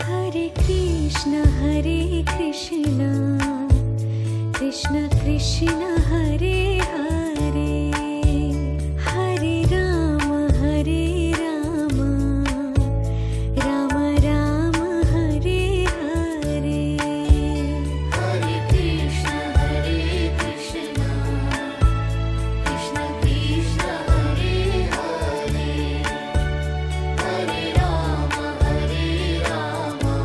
Hare Krishna Krishna Krishna Hare Hare Hare Rama Rama Rama Hare Hare Hare Krishna Krishna Krishna Hare Hare Hare Rama Rama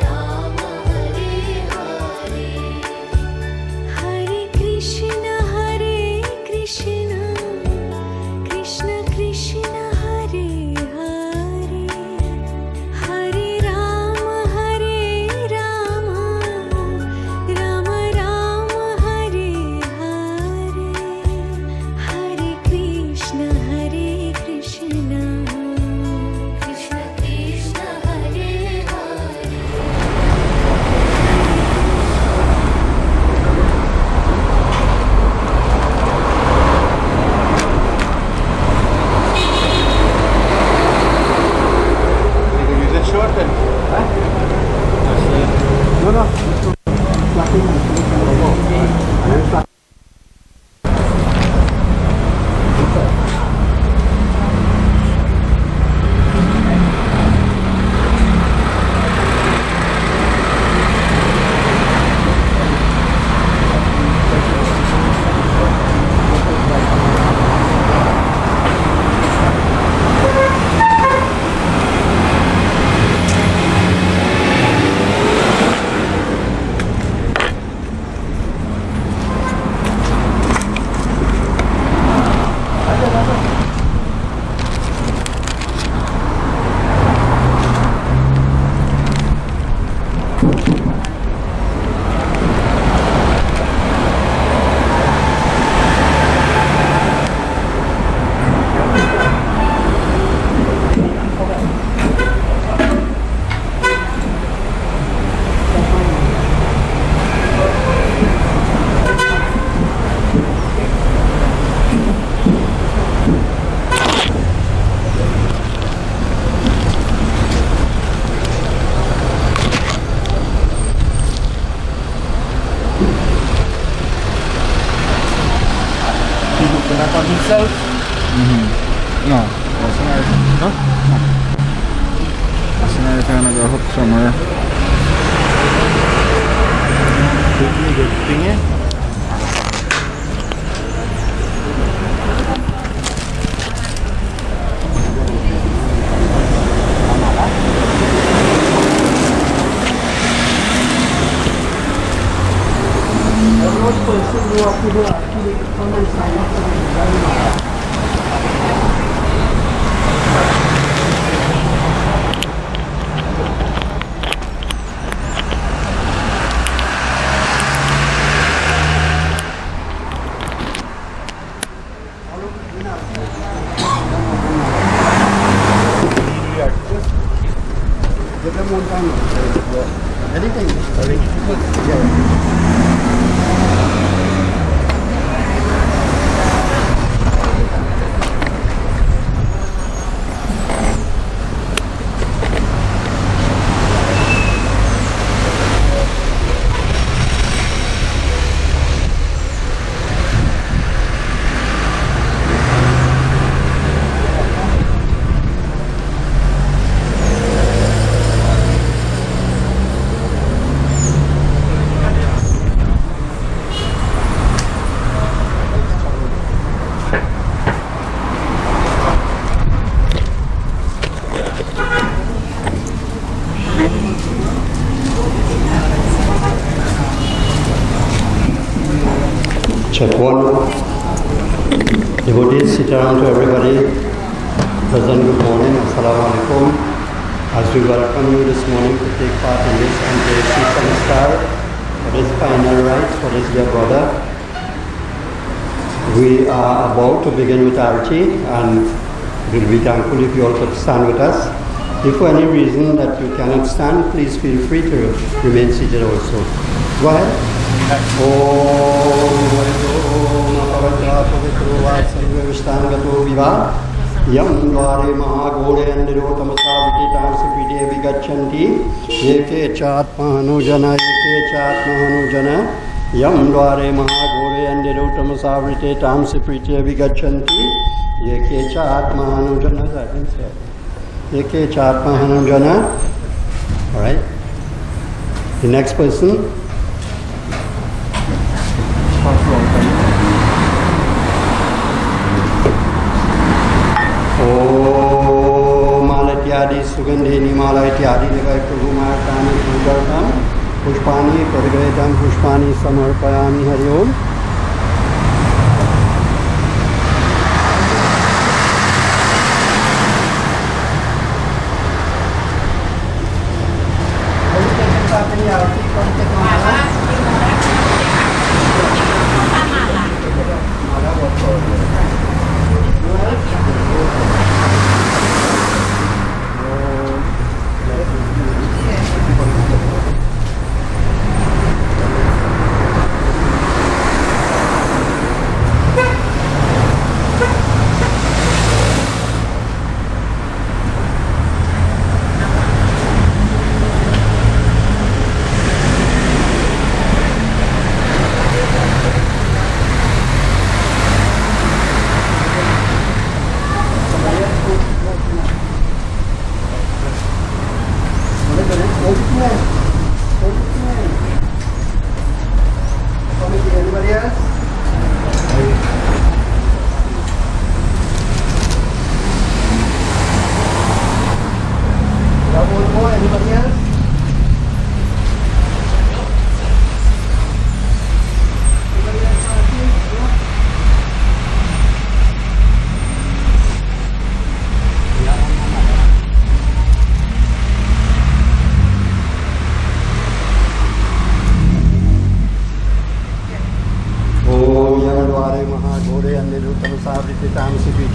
Rama Hare Hare Hare Krishna Krishna Krishna Hare Hare Hare Rama Rama Rama Hare Hare Hare Krishna Krishna Krishna Hare Hare Use it short then. Not on himself. No. That's another time I got hooked somewhere. Good thing, eh? Give them one time. Anything. Yeah. Check one. Devotees, sit around to everybody. Present, good morning. Assalamu alaikum. As we welcome you this morning to take part in this MJC Samskar for this final rites for this dear brother. We are about to begin with Arati and we'll be thankful if you all could stand with us. If for any reason that you cannot stand, please feel free to remain seated also. Go ahead. Yam Dware Mahagore and Nirotamasa Vikitam Sipidi vigachanti yeke chatmahanujana yeke chatmahanujana yam dware mahagore anderutam savrite tamsi prite vigachanti yeke chatmahanujana. I didn't say it. Yeke chatmahanujana. All right. The next person. इत्यादि सुगंधेनि माला इत्यादि लगाए प्रभु मार्तानि पूजार्थं पुष्पाणि परिगृहीतं पुष्पाणि समर्पयामि हरि ओम.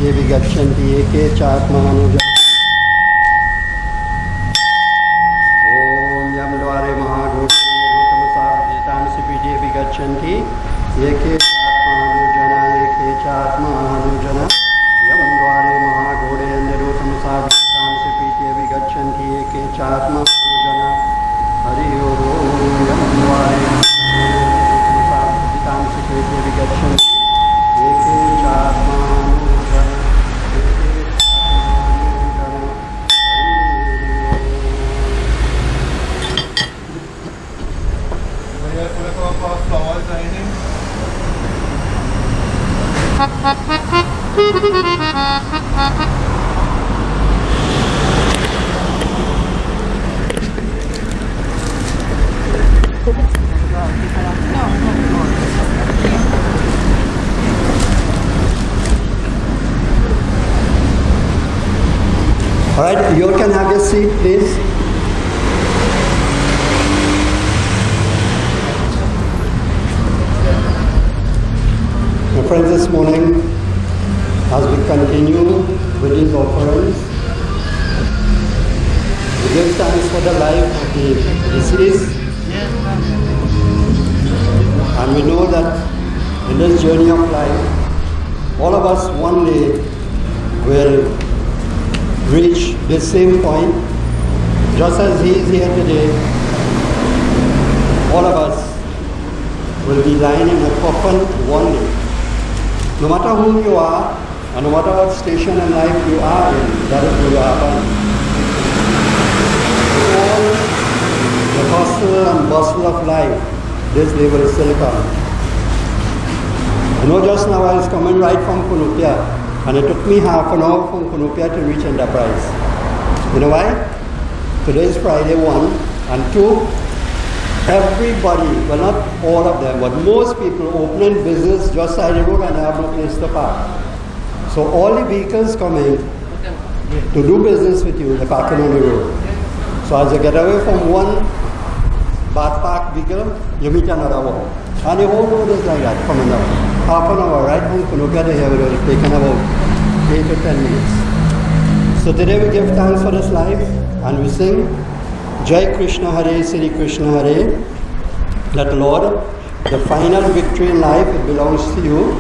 Vigachanti eke chatmahanujana. Om yam dware mahagore nirutam savitam sipide vigachanti eke chatmahanujana eke chatmahanujana. Yam dware mahagore nirutam savitam sipide vigachanti eke chatmahanujana. Hari Om yam dware nirutam savitam sipide vigachanti eke chatmahanujana. All right, you can have your seat, please. My friends, this morning, as we continue with these offerings, we give thanks for the life of the deceased. And we know that in this journey of life, all of us one day will reach this same point. Just as he is here today, all of us will be lying in a coffin one day. No matter who you are, and no matter what station in life you are in, that is who you are. With all the hustle and bustle of life, this day will still come. I know just now I was coming right from Kunupia, and it took me half an hour from Kunupia to reach Enterprise. You know why? Today is Friday 1, and 2, everybody, well not all of them, but most people opening business just side the road and they have no place to park. So all the vehicles coming to do business with you, they're parking on the road. So as you get away from one bad parked vehicle, you meet another one. And the whole road is like that, coming down. Half an hour, right from Kunupia to here, it will take about 8 to 10 minutes. So today we give thanks for this life and we sing Jai Krishna Hare, Sri Krishna Hare. That Lord, the final victory in life, it belongs to you.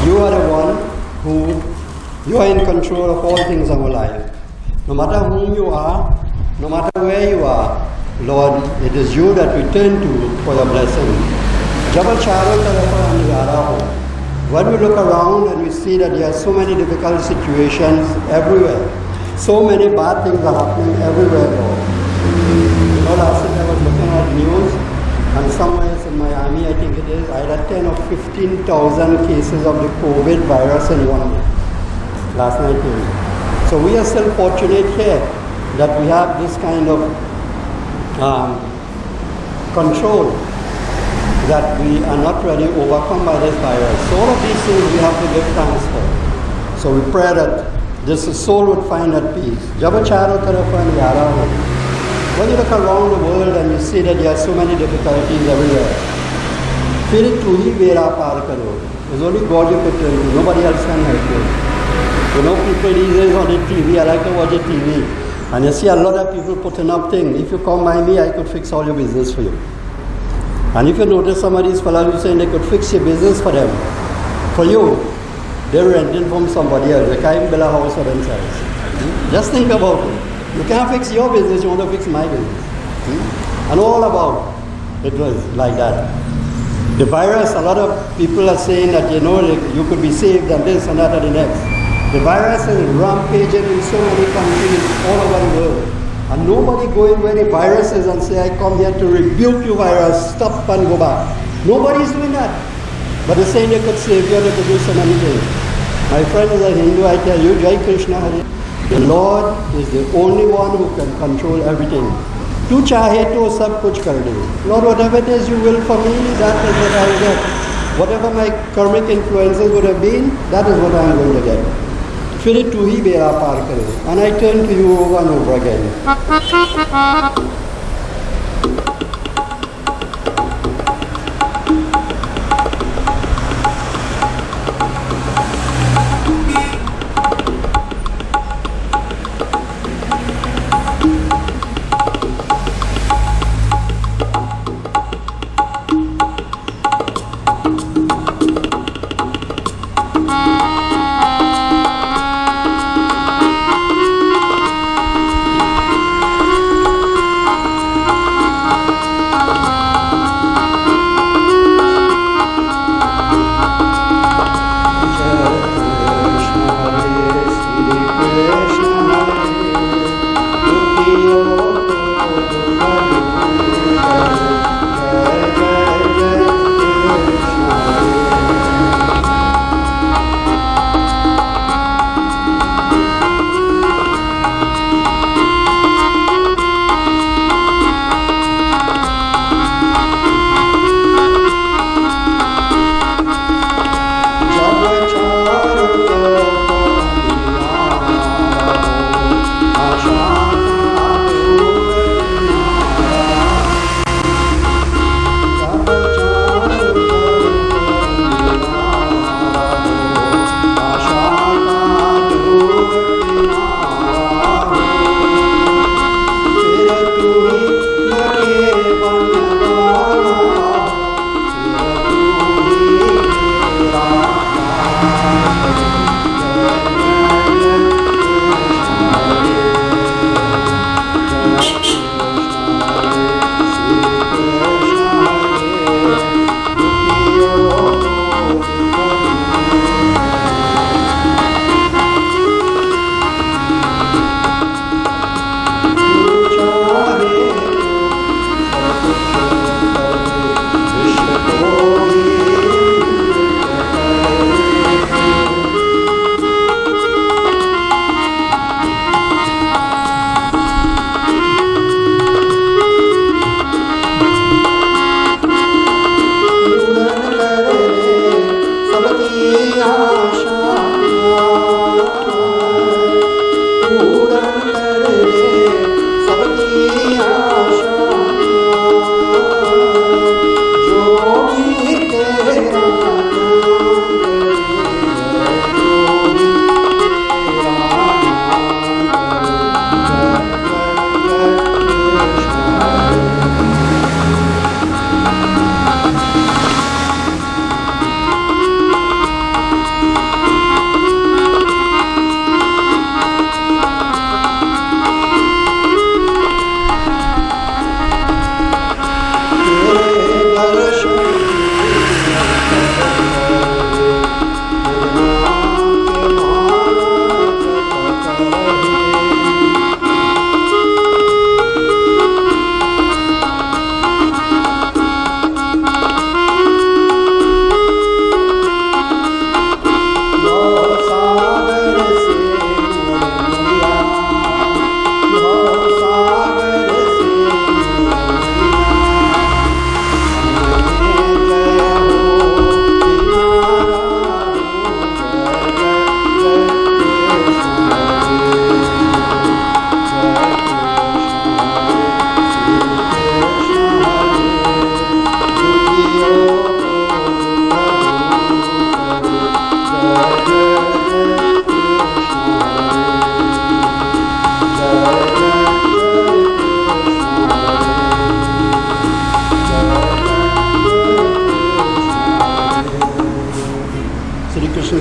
You are the one who, you are in control of all things in our life. No matter whom you are, no matter where you are, Lord, it is you that we turn to for your blessing. Jabal Charo Tarafa Anigara Ho. When we look around and we see that there are so many difficult situations everywhere, so many bad things are happening everywhere, Lord. You know, last night I was looking at news, and somewhere in Miami, I think it is, I had 10 or 15,000 cases of the COVID virus in 1 day. Last night. So we are still fortunate here that we have this kind of control, that we are not really overcome by this virus. So all of these things we have to give thanks for. So we pray that this soul would find that peace. Jab charo tarafan yara ho. When you look around the world and you see that there are so many difficulties everywhere, feel it to hi vera par karo. There's only God you could turn to. Nobody else can help you. You know, people these days on the TV, I like to watch the TV. And you see a lot of people putting up things. If you come by me, I could fix all your business for you. And if you notice some of these fellows who saying they could fix your business for them, for you, they're renting from somebody else. They can't even build a house for themselves. Just think about it. You can't fix your business, you want to fix my business. And all about it was like that. The virus, a lot of people are saying that, you know, you could be saved and this and that and the next. The virus is rampaging in so many countries all over the world. And nobody going where the virus is and say, I come here to rebuke you, virus, stop and go back. Nobody's doing that. But they're saying they could save you, they could do so many things. My friend is a Hindu, I tell you, Jai Krishna Hari. The Lord is the only one who can control everything. Tu chahe to sab kuch kar de. Lord, whatever it is you will for me, that is what I will get. Whatever my karmic influences would have been, that is what I am going to get. Feel it to hi bera par karo. And I turn to you over and over again.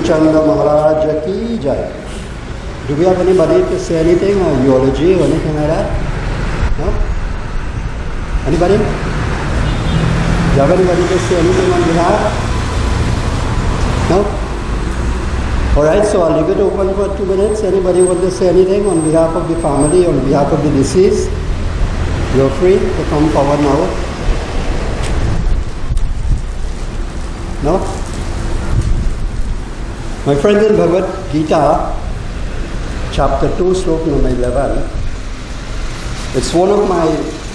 Chanda Maharaj Ki Jai. Do we have anybody to say anything or eulogy or anything like that? No? Anybody? Do you have anybody to say anything on behalf? No? Alright, so I'll leave it open for 2 minutes. Anybody want to say anything on behalf of the family, on behalf of the deceased? You're free to come forward now. No? My friends, in Bhagavad Gita, chapter 2, sloka number 11, it's one of my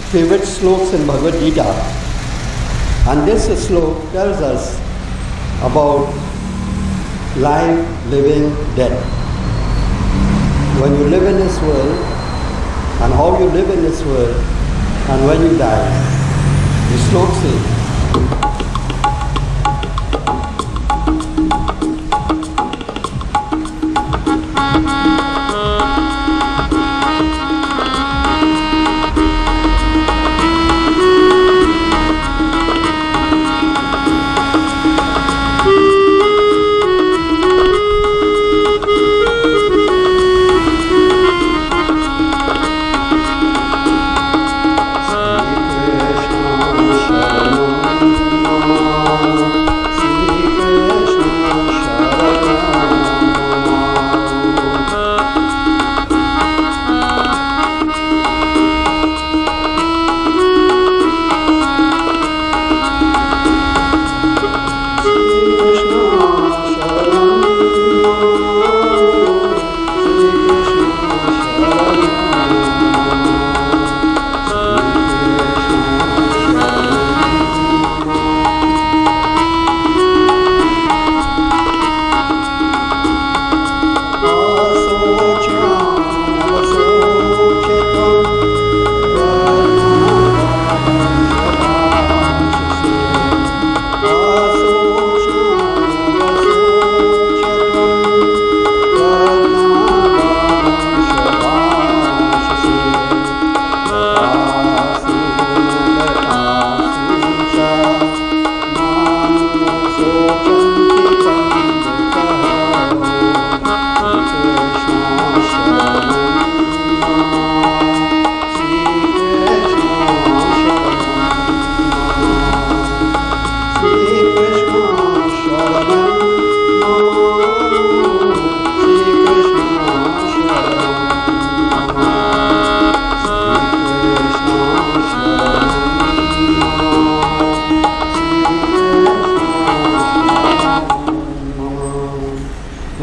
favorite slokas in Bhagavad Gita. And this sloka tells us about life, living, death. When you live in this world, and how you live in this world, and when you die. The sloka says,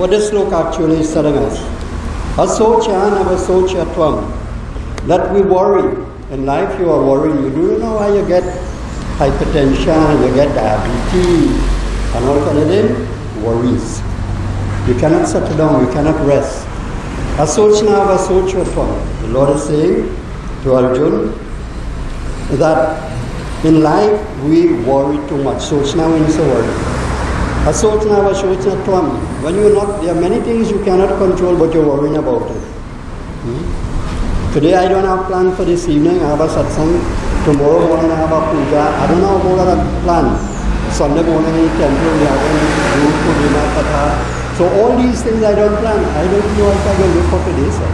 what this sloka actually is telling us. Asocha navasocha tvam. That we worry. In life you are worrying. You do know why you get hypertension, you get diabetes, and all kind of thing? Worries. You cannot settle down, you cannot rest. Asocha navasocha tvam. The Lord is saying to Arjuna that in life we worry too much. Sochna means a worry. Asotna vasotna tvam. When you are not, there are many things you cannot control, but you're worrying about it. Today I don't have plan for this evening. I have a satsang. Tomorrow morning I have a puja. I don't know about a plan. Sunday morning in temple we are going to do Purnima Katha. So all these things I don't plan. I don't know if I will live for today, sir.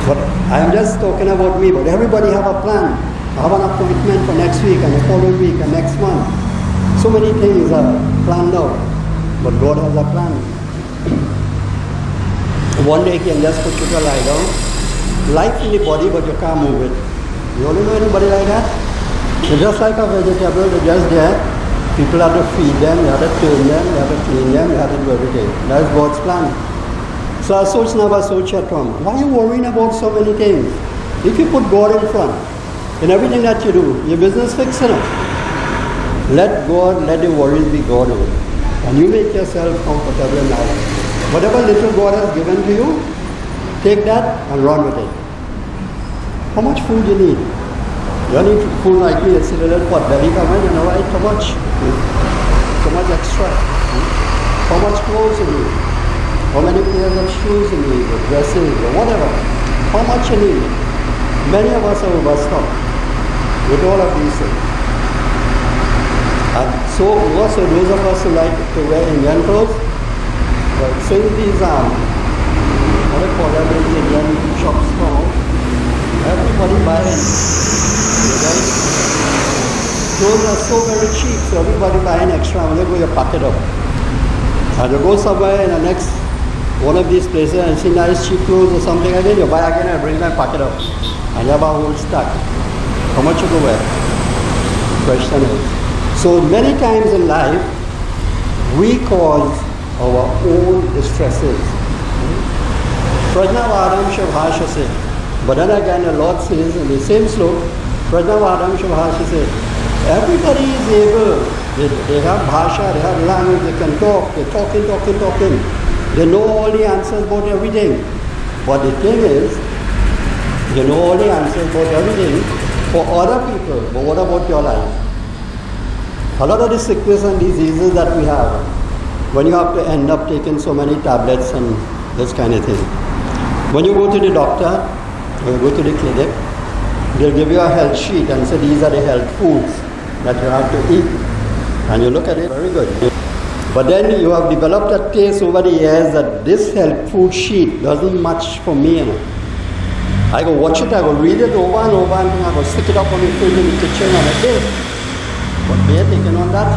But I am just talking about me. But everybody have a plan. I have an appointment for next week and the following week and next month. So many things are planned out, but God has a plan. One day He can just put you to lie down. Life in the body, but you can't move it. You only know anybody like that? They're just like a vegetable, they're just there. People have to feed them, you have to turn them, you have to clean them, you have to do everything. That's God's plan. So Asochna Vasochatvam. Why are you worrying about so many things? If you put God in front, in everything that you do, your business fix enough. Let God, let the worries be God over. And you make yourself comfortable in life. Whatever little God has given to you, take that and run with it. How much food you need? You don't need food like me, it's a little pot belly come in, you know, right? How much? So much extra. How much clothes you need? How many pairs of shoes you need, or dresses, or whatever. How much you need? Many of us are overstocked with all of these things. And so also those of us who like to wear Indian clothes, since these what do you call them in Indian shops now, everybody buying. Right? Clothes are so very cheap, so everybody buying extra. When you go, you pack it up. And you go somewhere in the next one of these places and see nice cheap clothes or something again, you buy again and bring them and pack it up. And you have a whole stack. How much you go wear? Question is. So many times in life, we cause our own distresses. Prajnavadam Shabhasha says. But then again the Lord says in the same slope, Prajnavadam Shabhasha says, everybody is able, they have bhasha, they have language, they can talk, they're talking. They know all the answers about everything. But the thing is, you know all the answers about everything for other people, but what about your life? A lot of the sickness and diseases that we have, when you have to end up taking so many tablets and this kind of thing. When you go to the doctor, or you go to the clinic, they'll give you a health sheet and say these are the health foods that you have to eat. And you look at it, very good. But then you have developed a taste over the years that this health food sheet doesn't match for me. I go watch it, I go read it over and over, and I go stick it up on the fridge in the kitchen and I say, but they're taking on that,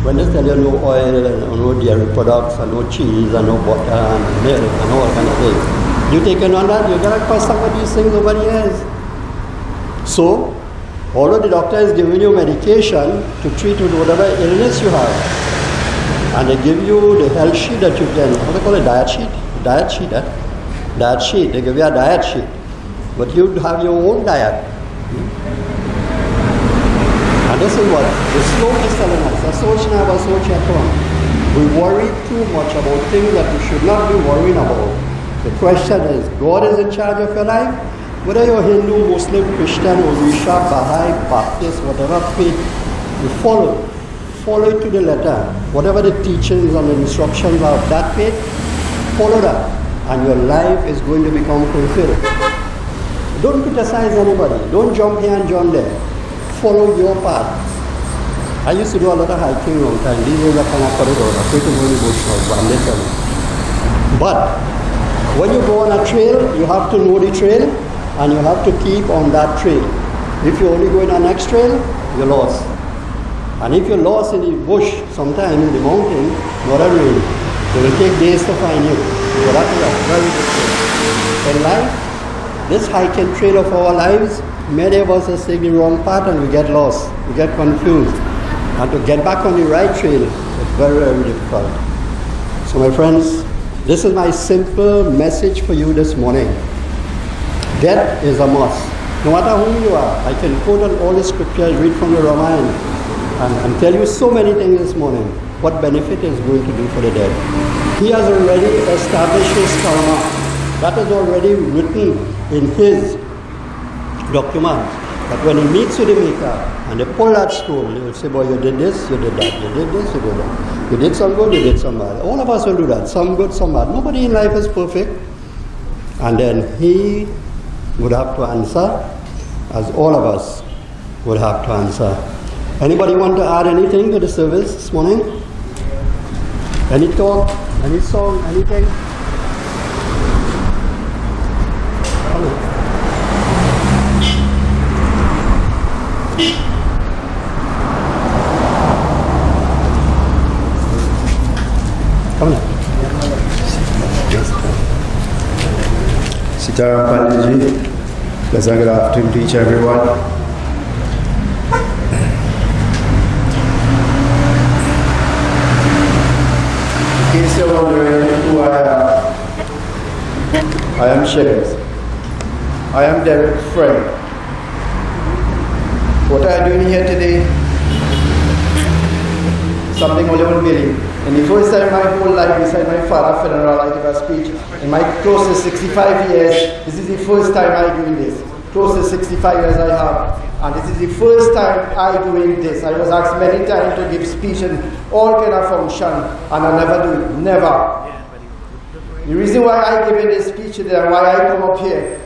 When they tell you no oil, and no dairy products, and no cheese, and no butter, and milk, and all kind of things. You taking on that, you're going to cost some of these things over the years. So, although the doctor is giving you medication to treat with whatever illness you have, and they give you the health sheet that you can, what do they call it, diet sheet? Diet sheet, they give you a diet sheet. But you have your own diet. And this is what the slope is telling us. We worry too much about things that we should not be worrying about. The question is, God is in charge of your life? Whether you're Hindu, Muslim, Christian, Orisha, Baha'i, Baptist, whatever faith, you follow it to the letter. Whatever the teachings and the instructions are of that faith, follow that. And your life is going to become fulfilled. Don't criticize anybody. Don't jump here and jump there. Follow your path. I used to do a lot of hiking long time. These days I cannot cut it out. I quit to go in the bush now, but I'm listening. But when you go on a trail, you have to know the trail and you have to keep on that trail. If you only go in the next trail, you're lost. And if you're lost in the bush, sometime in the mountain, not a rain, it will take days to find you. So that is a very good thing. In life, this hiking trail of our lives, many of us have taken the wrong path and we get lost, we get confused. And to get back on the right trail is very, very difficult. So my friends, this is my simple message for you this morning. Death is a must. No matter who you are, I can quote on all the scriptures, read from the Ramayana, and tell you so many things this morning. What benefit is going to do for the dead? He has already established his karma. That is already written in his document. But when he meets with the Maker and they pull that scroll, they will say, boy, you did this, you did that, you did this, you did that. You did some good, you did some bad. All of us will do that. Some good, some bad. Nobody in life is perfect. And then he would have to answer, as all of us would have to answer. Anybody want to add anything to the service this morning? Any talk, any song, anything? Come on. Sitaram Panditji, pleasant good afternoon to each everyone. In case you're wondering who I am Sheriff. I am Deryck's friend. What are you doing here today? Something only one believe. And the first time in my whole life, beside my father's funeral, I give a speech. In my close to 65 years, this is the first time I doing this. Close to 65 years I have. And this is the first time I doing this. I was asked many times to give speech in all kind of function, and I never do it. Never. The reason why I give this speech today and why I come up here,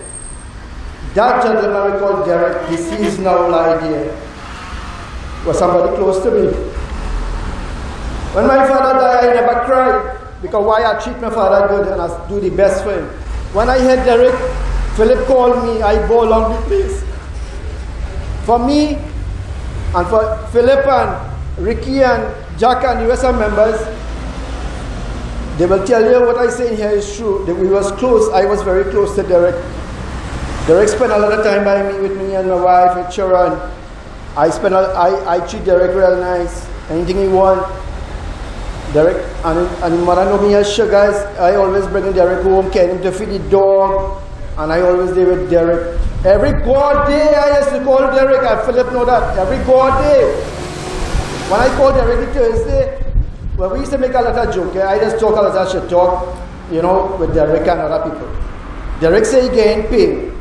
that gentleman called Deryck, deceased now lie here, was somebody close to me. When my father died, I never cried because why I treat my father good and I do the best for him. When I heard Deryck, Philip called me, I go along the place. For me, and for Philip and Ricky and Jack and the rest of members, they will tell you what I say here is true. That we was close, I was very close to Deryck. Deryck spent a lot of time by me, with me and my wife, with children. I treat Deryck real nice. Anything he want. Deryck, and mother know me as sugars. I always bring Deryck home, carry him to feed the dog, and I always deal with Deryck. Every God day I used to call Deryck, and Philip know that. Every God day. When I call Deryck Thursday, well, we used to make a lot of joke. I just talk a lot of shit talk, with Deryck and other people. Deryck say he getting paid.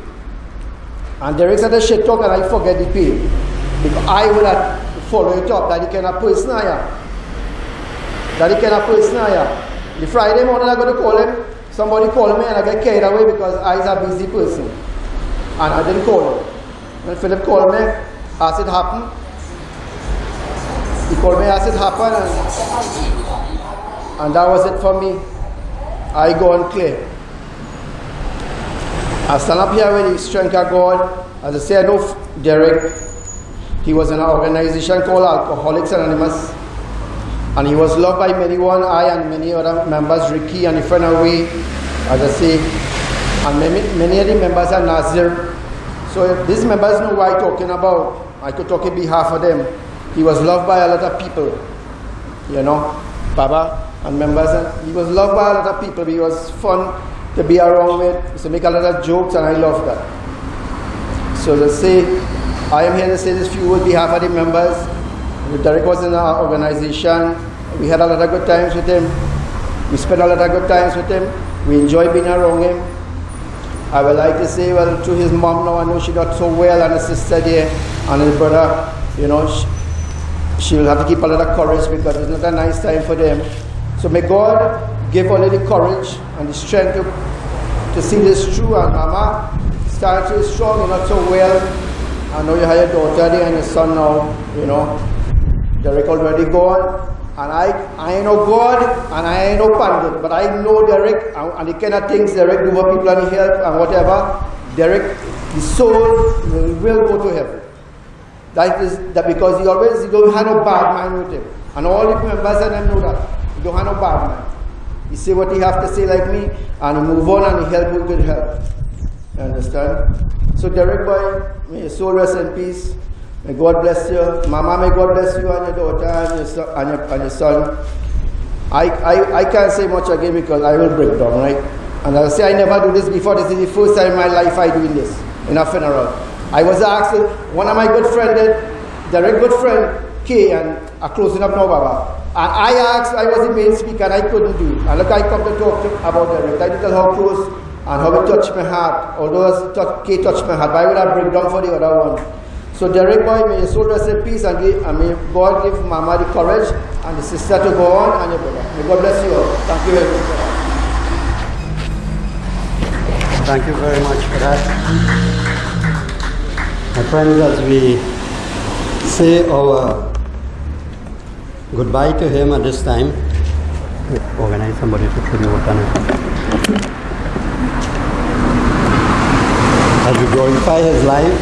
And Deryck said the shit talk and I forget the pay. Because I will not follow it up. That he cannot person here. The Friday morning I go to call him. Somebody called me and I get carried away because I is a busy person. And I didn't call him. When Philip called me, as it happened, he called me as it happened, and that was it for me. I go on clear. I stand up here with the strength of God. As I say, I know Deryck. He was in an organization called Alcoholics Anonymous, and he was loved by many one. I and many other members, Ricky and the friend away, as I say, and many of the members are Nazir. So if these members know what I'm talking about, I could talk in behalf of them. He was loved by a lot of people, Baba and members. And he was loved by a lot of people. He was fun to be around with. He used to make a lot of jokes, and I love that. So to say, I am here to say this few on behalf of the members. Deryck was in our organization. We had a lot of good times with him. We spent a lot of good times with him. We enjoy being around him. I would like to say, well, to his mom now, I know she's not so well, and his sister there, and his brother, she will have to keep a lot of courage because it's not a nice time for them. So may God give all the courage and the strength to see this through. And Mama, start to strong, you're not so well. I know you have your daughter there and your son now, Deryck already gone. And I ain't no God and I ain't no pandit, but I know Deryck and the kind of things Deryck do for people and help and whatever. Deryck, his soul will go to heaven. That is that because he don't have no bad mind with him. And all the members of them know that. He don't have no bad mind. He say what he have to say like me, and he move on and he help who could help. You understand? So Deryck boy, may your soul rest in peace. May God bless you. Mama, may God bless you and your daughter and your son. I can't say much again because I will break down, right? And as I say, I never do this before. This is the first time in my life I doing this in a funeral. I was asked, one of my good friends, Deryck good friend, Kay, and are closing up now, Baba. And I asked, I was the main speaker and I couldn't do it. And look, I come to talk about Deryck. I didn't tell how close and how it touched my heart. Although Kay touched my heart, but I would have break down for the other one. So Deryck boy, may your soul rest in peace and may God give Mama the courage and the sister to go on and your brother. May God bless you all. Thank you very much. Thank you very much for that. My friends, as we say our goodbye to him at this time, organize somebody to put me what on it. As we glorify his life,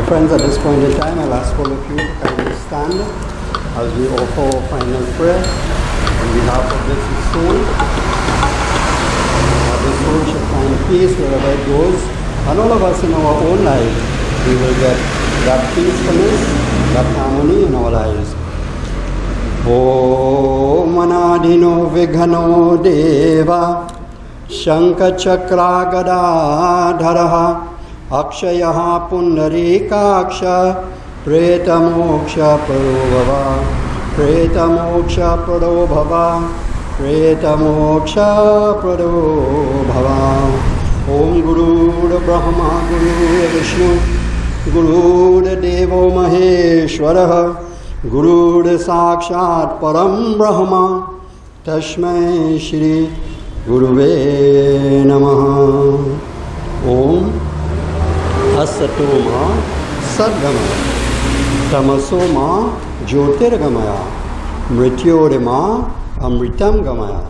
friends, at this point in time, I'll ask all of you to kindly stand as we offer our final prayer on behalf of this soul. That the soul should find peace wherever it goes, and all of us in our own lives, we will get that peacefulness, that harmony in our lives. Om Anadino Vighano Deva Shankachakra Akshayaha Pundarikaksha Preta Moksha Parobhava Preta Moksha Parobhava Preta Moksha Parobhava. Om Guru Brahma Guru Vishnu Guru Devo Maheshwara Guru Sakshat Param Brahma Tashmai Shri Guruve Namaha. Om Asatoma Sadgamaya Tamasoma Jyotirgamaya Mrityorima Amritam Gamaya.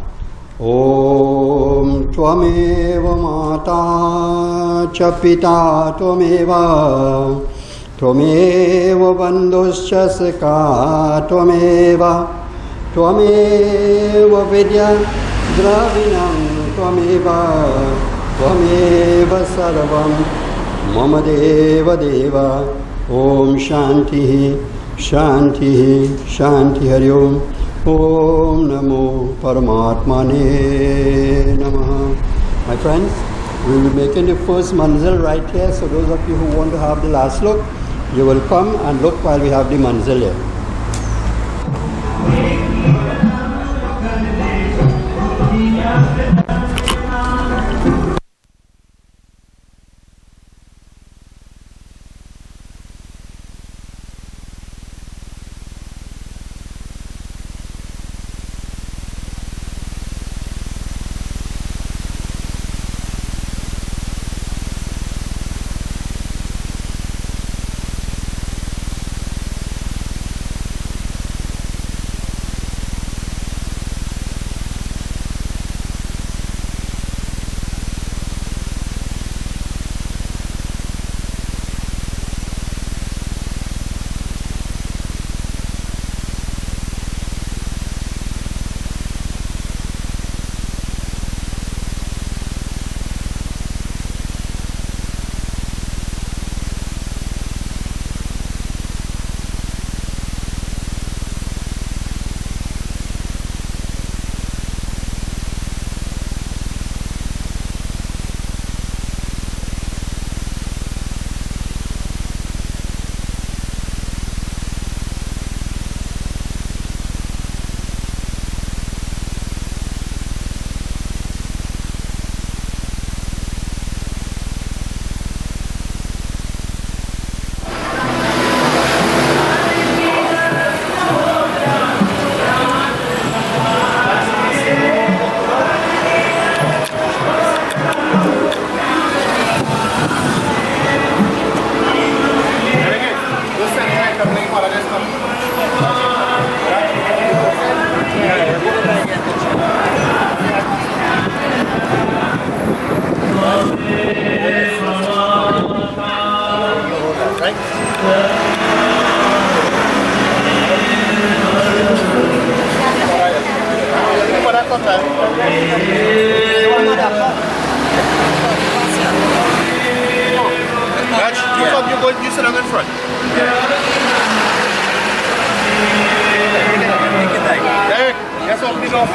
Om Tvameva Mata Chapita Tvameva Tvameva Bandhuscha Saka Tvameva Tvameva Vidya Dravinam Tvameva Tvameva Sarvam Mama Deva Deva. Om Shanti Shanti Shanti Hari Om. Om Namo Paramatmane Namaha. My friends, we will be making the first manzil right here. So those of you who want to have the last look, you will come and look while we have the manzil here. You sit down in front. Deryck, guess what we got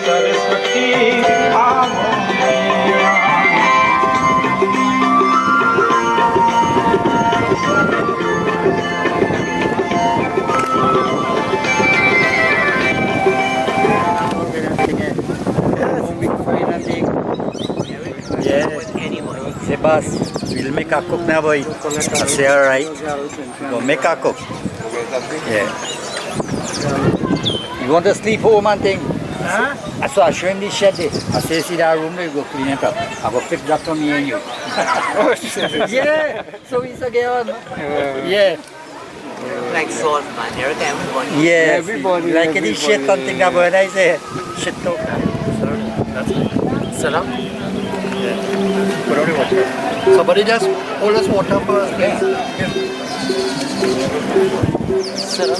Saraswati, boss. We'll make a cook now, boy. I say, alright. We'll make a cook. Yeah. You want to sleep home and thing? Huh? So I show him the shed there. I say, see that room there, you go clean it up. I go fix that for me and you. Yeah. So we say, get on. Yeah. Like salt, man. Everybody. Yeah. Everybody, Like any shit, something that when I say, shit talk. Sit up. Put on the water. Somebody just hold us water first, please. Sit up.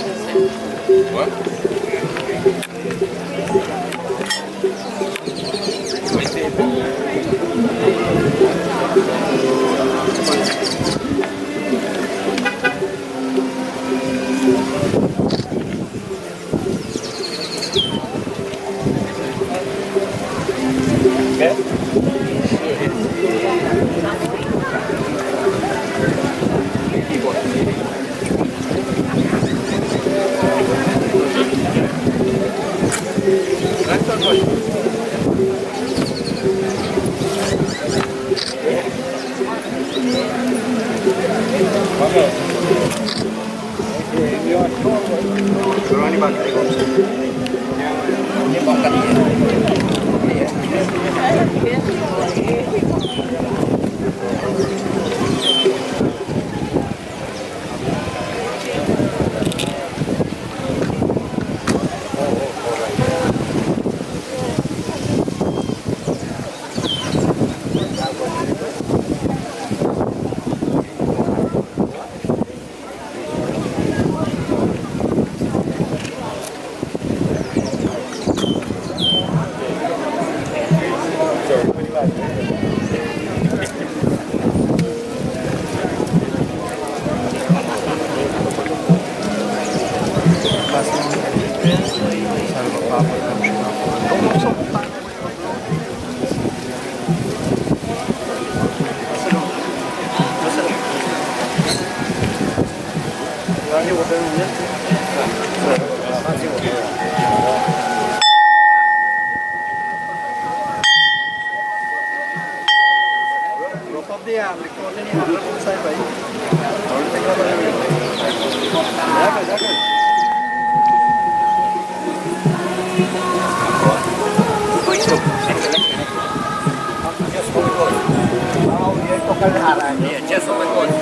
Yeah, just on the coast.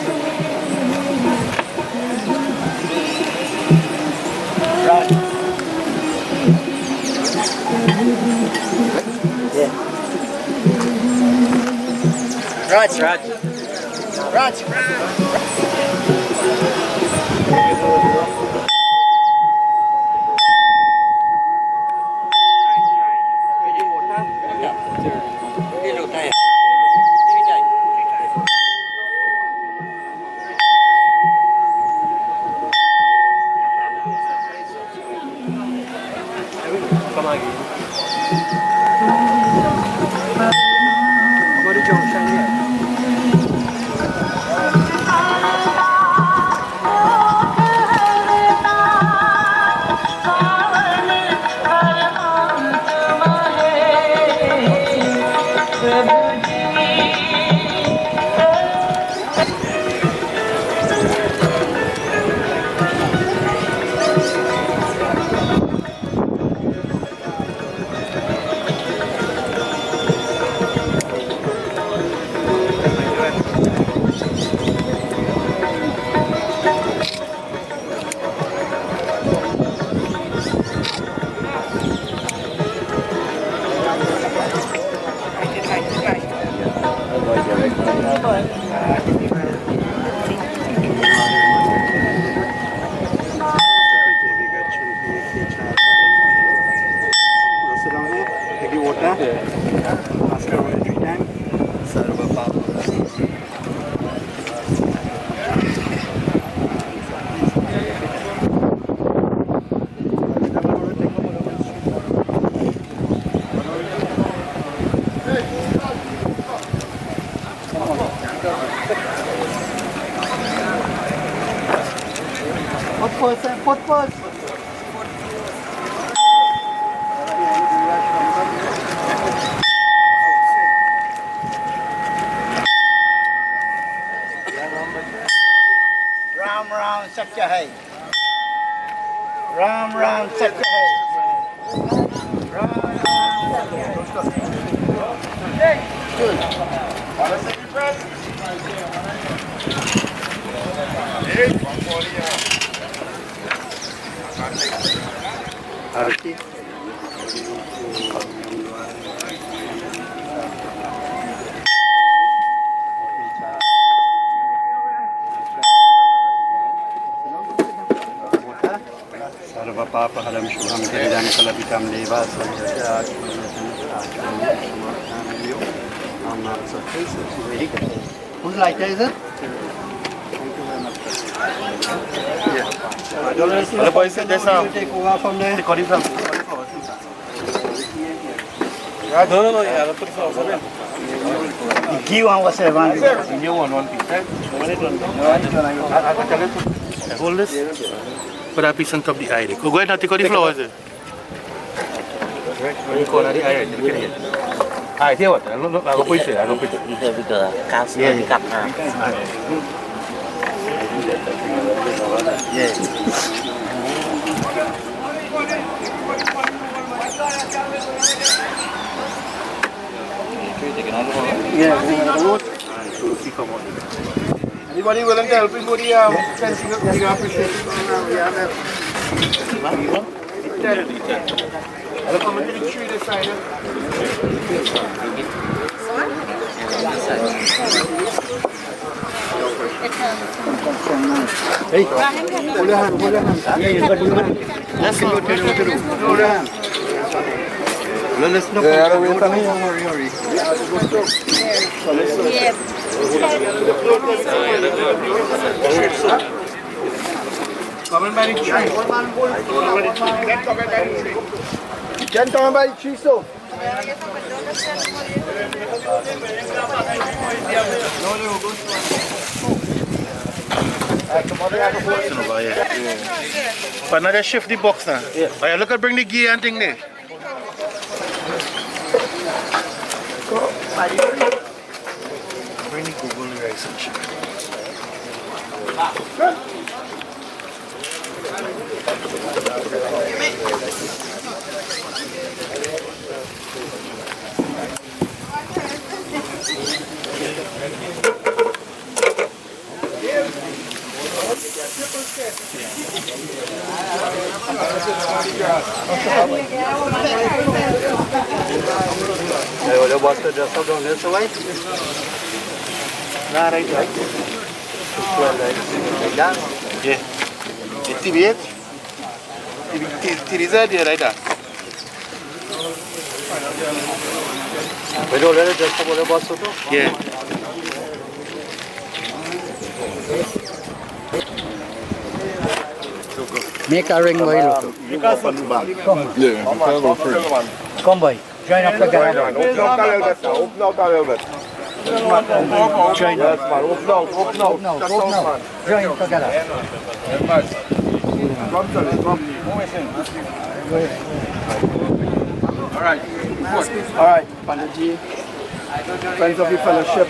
Right. Yeah. Raj. What first? Sarva Papa Haram Shubham Kiridan Kalabikam Deva Sanjaya Whose lighter is it? The boys said there's some. Take over from there. The cauliflower. No, yeah, I'll put it for them. Give one was a one. You want one piece, right? Hold this. Put that piece on top of the eye. Go ahead and take out the flowers. You call that the eye. Look at it. Alright, here what? I'll go put it. I'll go put it. Anybody willing to help me go to the fencing up? We appreciate it. I'll come into the tree this side. Hey, hold your hand. Yes, hold your hand. Let's not hurry. Coming by the tree. Jen coming by the tree, so. But now just shift the box now. Yeah. Look at bring the gear and thing there. Bring the Google rice and shit. The water just down this way. Nah, right. Like that. Yeah. It's the weight. It is there, right? We don't let it just about the water. Yeah. Make a ring, boy. Look. Come, boy. Join up together. Open out a little bit. Join up. Open out. Join together. All right, Panaji, friends of the fellowship,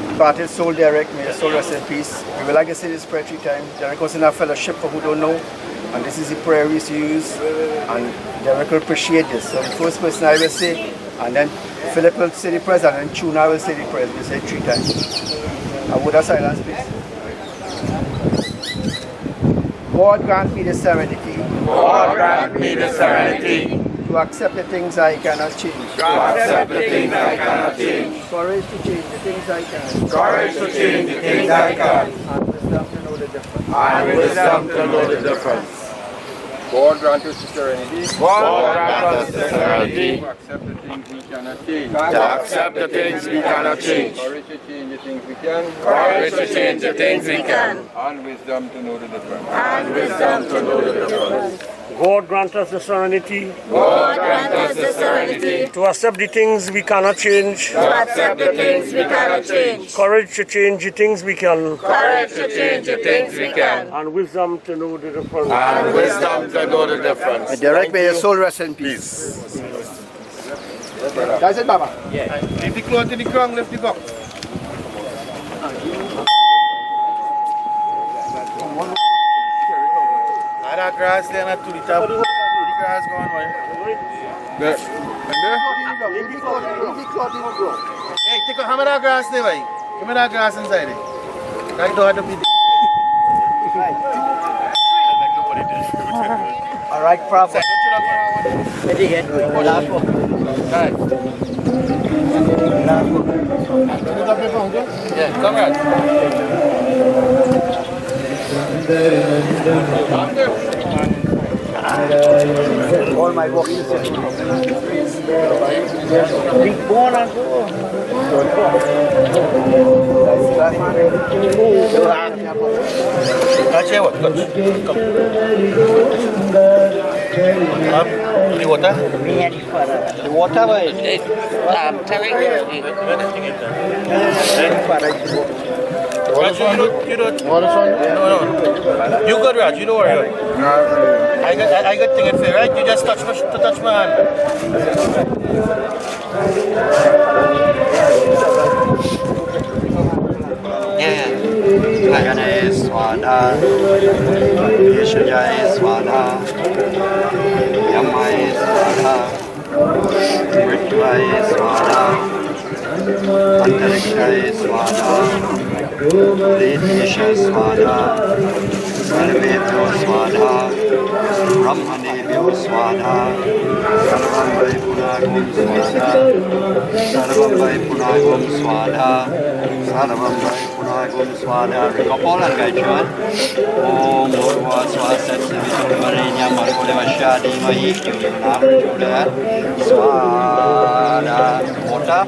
departed soul Deryck, may your soul rest in peace. We would like to say this prayer 3 times. Deryck was in our fellowship for who don't know, and this is the prayer we used to use, and Deryck will appreciate this. So the first person I will say, and then Philip will say the prayers, and then Chuna will say the prayers. We say 3 times. A word of silence, please. God grant me the serenity. God grant me the serenity To accept the things I cannot change. to accept the things I cannot change. Courage to change the things I can. Courage to change the things I can. And wisdom to know the difference. And wisdom to know the difference. God grant us the serenity God grant us the serenity to accept the things we cannot change. to accept the things we cannot change. Courage to change the things we can. Courage to change the things we can. And wisdom to know the difference. And wisdom to know the difference. God grant us the serenity God grant us the serenity to accept the things we cannot change, to accept the things we cannot change. courage to change the things we can, Courage to change the things we can. and wisdom to know the difference. And wisdom to know the difference. Deryck, may your soul rest in peace. That's it, Baba. Leave the cloth in the ground, lift the box. That grass there, not to the top. The grass gone, boy. There. And there? Leave the cloth in the ground. Hey, take a hammer of grass there, boy. Give me that grass inside it. I don't have to be. All right, proper. Ready, get going. Last one. Right. Yeah, come on. All my work is big bone and go. Touch here, what? Touch. Come. Up. The water? The water, boy. I'm telling you. Raj, you don't. No. You good, Raj. You don't worry. I got things for you, right? You just touch my hand. Yeah. Lagane Swada, Yeshaya Swada, Yamai Swada, Mritvaya Swada, Antarikshaya Swada, Vedisha Swada, Sarvebhyo Swada, Brahmanebhyo Swada, Sarvam Vai Punagum Swada, Sarvam Vai Punagum Swada, Sarvam Vai Punagum Swada. Rikapolan gajuan. Om Murwa Swasat Saviturvarenyam Markolevashadi Mahi Yunam Juda Swada. Water.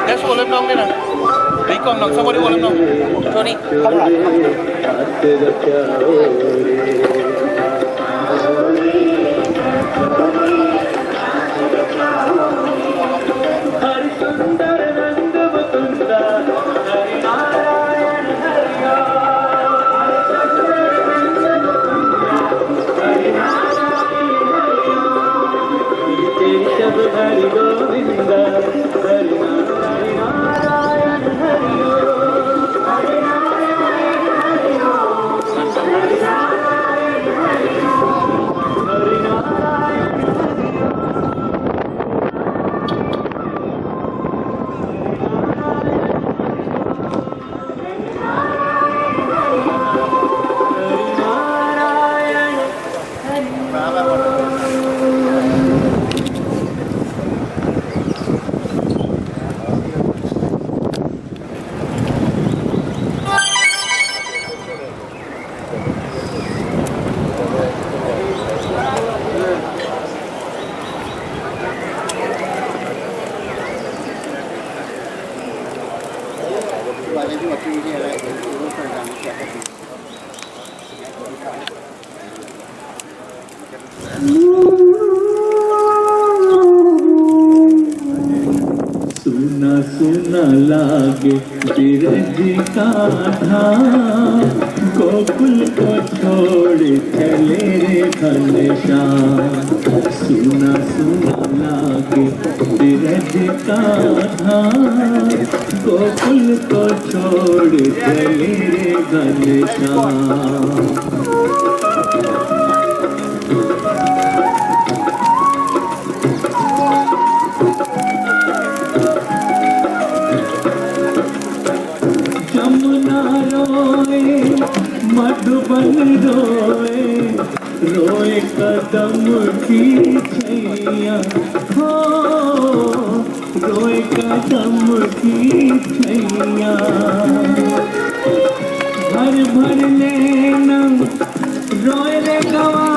Let's hold him down there. Come down. Somebody hold him down. Tony, come on. लागे बीरज का धाम गोकुल को छोड़ चले रे घनश्याम सुना सुना लागे बीरज का धाम गोकुल को छोड़ चले रे घनश्याम मधुबन रोए रोए कदम की छैया हो रोए कदम की छैया भर भर लेना रोए रे गवा